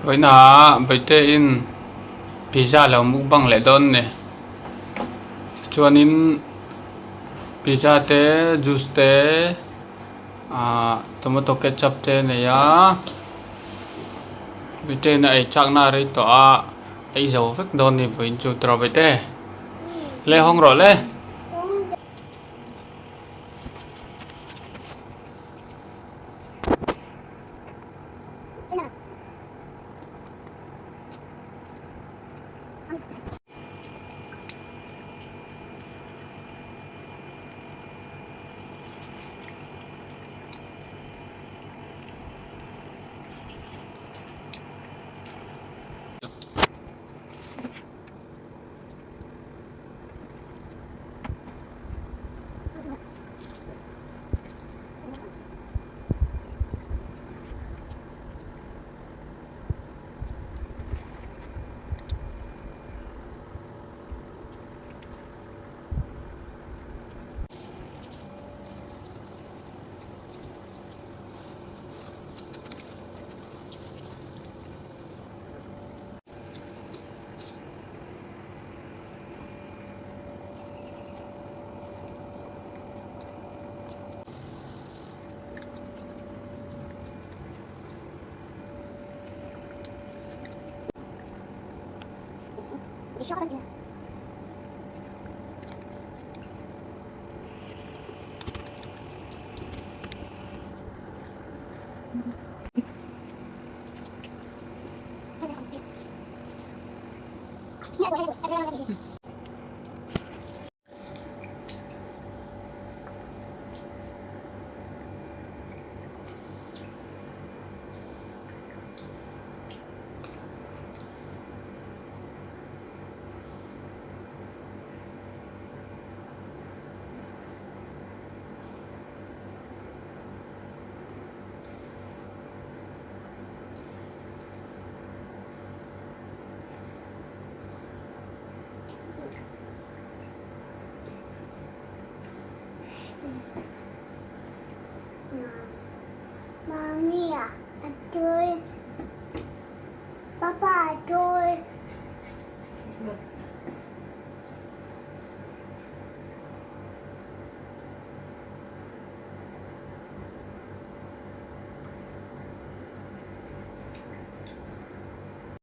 Với nó với tên pizza là mukbang lại đơn nè cho nên pizza te juice te tomato ketchup te này á với tên này chắc na rồi tọa ấy dầu phức đơn thì với chú trò với te lê không rồi lê Mami à, chơi. Papa chơi.